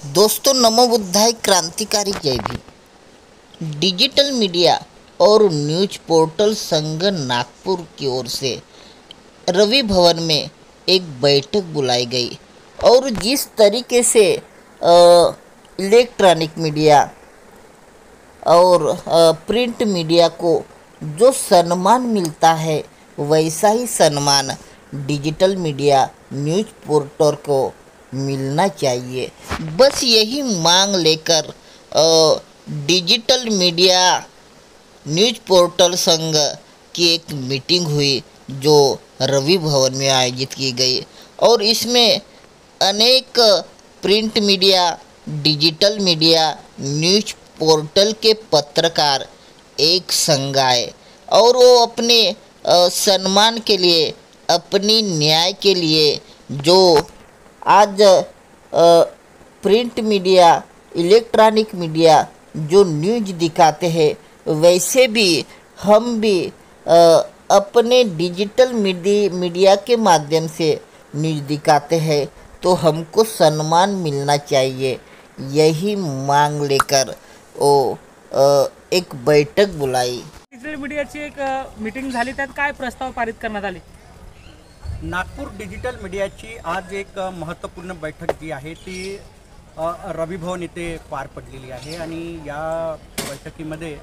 दोस्तों, नमो बुद्धाय क्रांतिकारी जय Bhim. Digital media और न्यूज पोर्टल संघ नागपुर की ओर से रवि भवन में एक बैठक बुलाई गई और जिस तरीके से इलेक्ट्रॉनिक मीडिया और प्रिंट मीडिया को जो सम्मान मिलता है, वैसा ही सम्मान डिजिटल मीडिया न्यूज पोर्टल को मिलना चाहिए। बस यही मांग लेकर डिजिटल मीडिया न्यूज पोर्टल संघ की एक मीटिंग हुई जो रवि भवन में आयोजित की गई और इसमें अनेक print media, digital media, news portal के पत्रकार एक संग आए और वो अपने सम्मान के लिए, अपनी न्याय के लिए जो आज प्रिंट मीडिया, इलेक्ट्रॉनिक मीडिया जो न्यूज दिखाते हैं, वैसे भी हम भी अपने डिजिटल मीडिया के माध्यम से न्यूज दिखाते हैं, तो हमको सम्मान मिलना चाहिए। यही मांग लेकर वो एक बैठक बुलाई। डिजिटल मीडियाची एक मीटिंग झाली, त्यात काय प्रस्ताव पारित करण्यात आले? नागपूर डिजिटल मीडियाची आज एक महत्त्वपूर्ण बैठक जी आहे ती रवि भवन येथे पार पडलेली आहे आणि या बैठकीमध्ये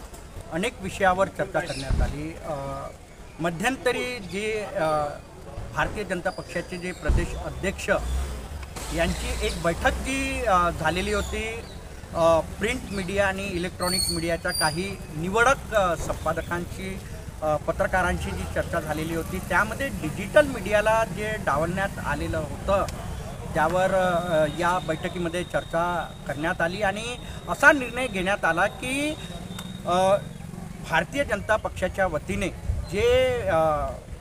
अनेक विषयावर चर्चा करण्यात आली। मध्यंतरी जे भारतीय जनता पक्षाचे जे प्रदेश अध्यक्ष यांची एक बैठक जी झालेली होती, प्रिंट मीडिया आणि इलेक्ट्रॉनिक मीडियाच्या काही निवडक संपादकांची, पत्रकारांची जी चर्चा झालेली होती, त्यामध्ये डिजिटल मीडियाला जे डावलण्यात आलेलं होतं त्यावर या बैठकीमध्ये चर्चा करण्यात आली आणि असा निर्णय घेण्यात आला की भारतीय जनता पक्षाच्या वतीने जे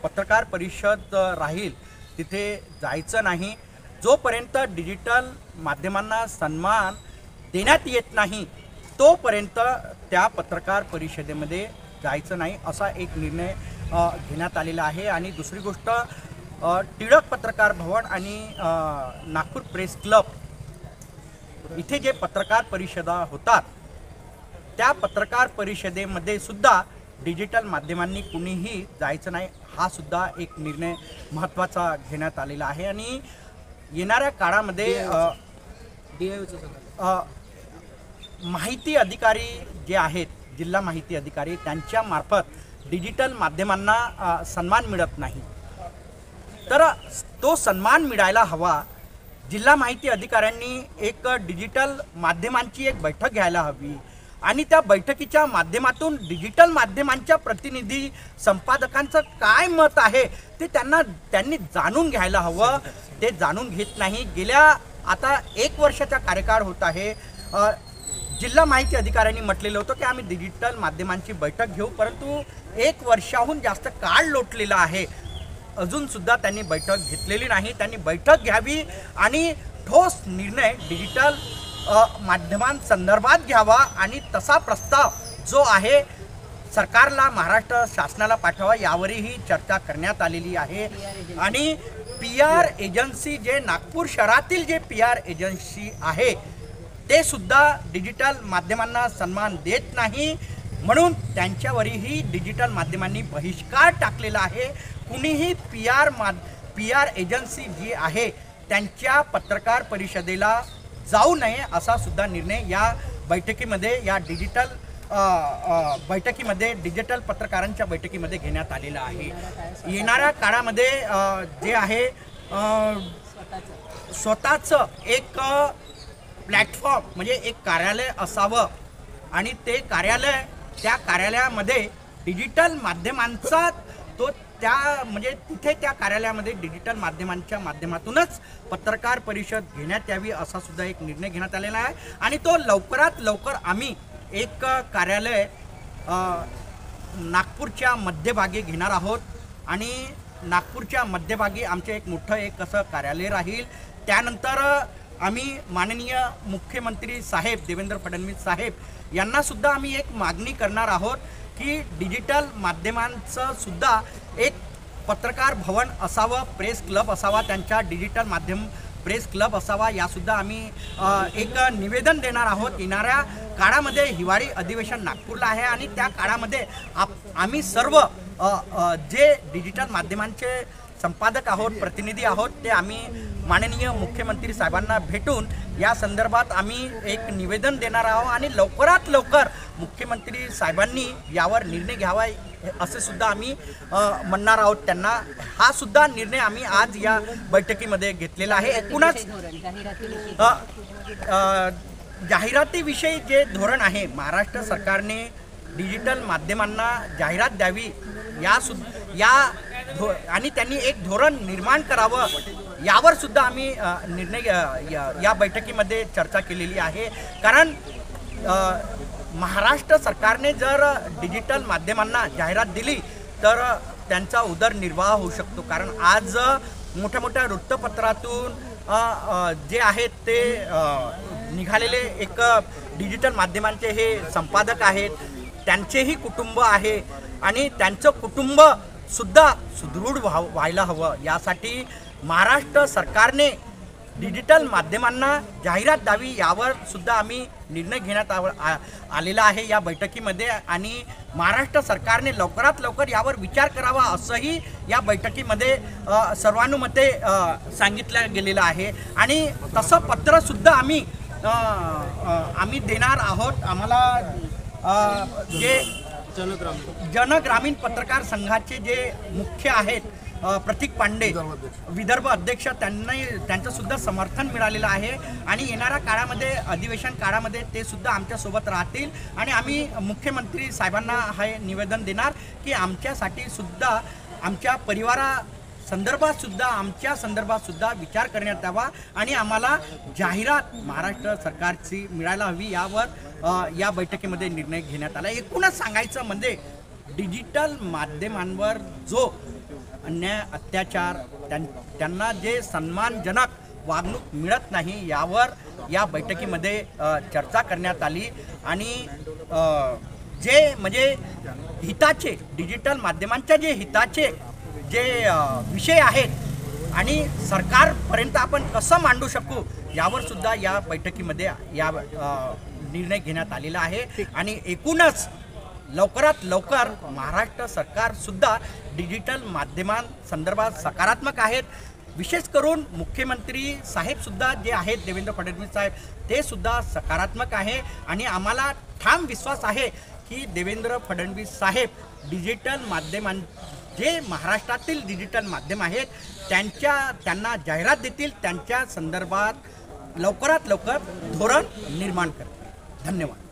पत्रकार परिषद राहील तिथे जायचं नाही, जोपर्यंत डिजिटल माध्यमांना सन्मान देण्यात येत नाही तोपर्यंत त्या पत्रकार परिषदेमध्ये जायचं नाही, असा एक निर्णय घेण्यात आलेला आहे। आणि दुसरी गोष्ट, टिळक पत्रकार भवन आणि नागपूर प्रेस क्लब इथे जे पत्रकार परिषदा होतात त्या पत्रकार परिषदेमध्ये सुद्धा डिजिटल माध्यमांनी कुणीही जायचं नाही, हा सुद्धा एक निर्णय महत्त्वाचा घेण्यात आलेला आहे। आणि येणाऱ्या काळामध्ये माहिती अधिकारी जे आहेत, जिल्हा माहिती अधिकारी, त्यांच्या मार्फत डिजिटल माध्यमांना सन्मान मिळत नाही, तर तो सन्मान मिळायला हवा। जिल्हा माहिती अधिकाऱ्यांनी एक डिजिटल माध्यमांची एक बैठक घ्यायला हवी आणि त्या बैठकीच्या माध्यमातून डिजिटल माध्यमांच्या प्रतिनिधी संपादकांचं काय मत आहे ते त्यांनी जाणून घ्यायला हवं। ते जाणून घेत नाही। गेल्या आता 1 वर्षाचा कार्यकाळ होत आहे। जिल्हा माहिती अधिकाऱ्यांनी म्हटलेलं होतं की आम्ही डिजिटल माध्यमांची बैठक घेऊ, परंतु 1 वर्षाहून जास्त काळ लोटलेला आहे, अजूनसुद्धा त्यांनी बैठक घेतलेली नाही। त्यांनी बैठक घ्यावी आणि ठोस निर्णय डिजिटल माध्यमांसंदर्भात घ्यावा आणि तसा प्रस्ताव जो आहे सरकारला, महाराष्ट्र शासनाला पाठवा, यावरही चर्चा करण्यात आलेली आहे। आणि PR एजन्सी, जे नागपूर शहरातील जे PR एजन्सी आहे ते सुद्धा डिजिटल माध्यमांना सन्मान देत नाही, म्हणून त्यांच्यावरही डिजिटल माध्यमांनी बहिष्कार टाकलेला आहे। कुणीही PR एजन्सी जी आहे त्यांच्या पत्रकार परिषदेला जाऊ नये, असा सुद्धा निर्णय या बैठकीमध्ये, या बैठकीमध्ये डिजिटल पत्रकारांच्या बैठकीमध्ये घेण्यात आलेला आहे। येणाऱ्या काळामध्ये जे आहे स्वतःचं एक प्लॅटफॉर्म म्हणजे एक कार्यालय असावं आणि ते कार्यालय, त्या कार्यालयामध्ये डिजिटल माध्यमांचा म्हणजे तिथे त्या कार्यालयामध्ये डिजिटल माध्यमांच्या माध्यमातूनच पत्रकार परिषद घेण्यात यावी, असा सुद्धा एक निर्णय घेण्यात आलेला आहे। आणि तो लवकरात लवकर आम्ही एक कार्यालय नागपूरच्या मध्यभागी घेणार आहोत आणि नागपूरच्या मध्यभागी आमचे एक मोठं एक असं कार्यालय राहील। त्यानंतर आम्ही माननीय मुख्यमंत्री साहेब देवेंद्र फडणवीस साहेब यांना सुद्धा आम्ही एक मागणी करणार आहोत की डिजिटल माध्यमांचं सुद्धा एक पत्रकार भवन असावं, प्रेस क्लब असावा, त्यांच्या डिजिटल माध्यम प्रेस क्लब असावा यासुद्धा आम्ही एक निवेदन देणार आहोत. येणाऱ्या काळामध्ये हिवाळी अधिवेशन नागपूरला आहे आणि त्या काळामध्ये आम्ही सर्व जे डिजिटल माध्यमांचे संपादक आहोत, प्रतिनिधी आहोत, ते आम्ही माननीय मुख्यमंत्री साहेबांना भेटून या संदर्भात आम्ही एक निवेदन देणार आहोत आणि लवकरात लवकर मुख्यमंत्री साहेबांनी यावर निर्णय घ्यावा असे सुद्धा आम्ही म्हणणार आहोत त्यांना. हा सुद्धा निर्णय आम्ही आज या बैठकीमध्ये घेतलेला आहे. एकूणच जाहिरातीविषयी जे धोरण आहे, महाराष्ट्र सरकारने डिजिटल माध्यमांना जाहिरात द्यावी आणि त्यांनी एक धोरण निर्माण करावं यावर सुद्धा आम्ही निर्णय या बैठकीमध्ये चर्चा केलेली आहे. कारण महाराष्ट्र सरकारने जर डिजिटल माध्यमांना जाहिरात दिली तर त्यांचा उदरनिर्वाह होऊ शकतो. कारण आज मोठ्या मोठ्या वृत्तपत्रातून जे आहेत ते निघालेले एक डिजिटल माध्यमांचे हे संपादक आहेत, त्यांचेही कुटुंब आहे आणि त्यांचं कुटुंब सुद्धा सुदृढ व्हायला हवं. यासाठी महाराष्ट्र सरकारने डिजिटल माध्यमांना जाहिरात द्यावी यावर सुद्धा आम्ही निर्णय घेण्यात आलेला आहे या बैठकीमध्ये आणि महाराष्ट्र सरकारने लवकरात लवकर यावर विचार करावा असंही या बैठकीमध्ये सर्वानुमते सांगितलं गेलेलं आहे. आणि तसं पत्रसुद्धा आम्ही देणार आहोत. आम्हाला जे जनग्रामीण पत्रकार संघाचे जे मुख्य आहेत प्रतीक पांडे, विदर्भ अध्यक्ष, त्यांचं सुद्धा समर्थन मिळालेलं आहे आणि येणाऱ्या काळामध्ये अधिवेशन काळामध्ये ते सुद्धा आमच्यासोबत राहतील आणि आम्ही मुख्यमंत्री साहेबांना हे निवेदन देणार की आमच्यासाठी सुद्धा आमच्या आमच्या संदर्भात सुद्धा विचार करण्यात यावा आणि आम्हाला जाहिरात महाराष्ट्र सरकारची मिळायला हवी यावर या बैठकीमध्ये निर्णय घेण्यात आला. एकूणच सांगायचं म्हणजे डिजिटल माध्यमांवर जो अन्याय, अत्याचार, त्यांना जे सन्मानजनक वागणूक मिळत नाही यावर या बैठकीमध्ये चर्चा करण्यात आली आणि जे म्हणजे हिताचे, डिजिटल माध्यमांच्या जे हिताचे जे विषय आहेत आणि सरकारपर्यंत आपण कसं मांडू शकू यावर सुद्धा या बैठकीमध्ये या निर्णय घेण्यात आलेला आहे. आणि एकूणच लवकरात लवकर महाराष्ट्र सरकार सुद्धा डिजिटल माध्यमांसंदर्भात सकारात्मक आहेत. विशेष करून मुख्यमंत्री साहेब सुद्धा जे आहेत देवेंद्र फडणवीस साहेब, ते सुद्धा सकारात्मक आहे आणि आम्हाला ठाम विश्वास आहे की देवेंद्र फडणवीस साहेब डिजिटल माध्यमां जे महाराष्ट्रातील डिजिटल माध्यम आहेत त्यांना जाहिरात देतील, त्यांच्या संदर्भात लवकरात लवकर धोरण निर्माण करतील. धन्यवाद.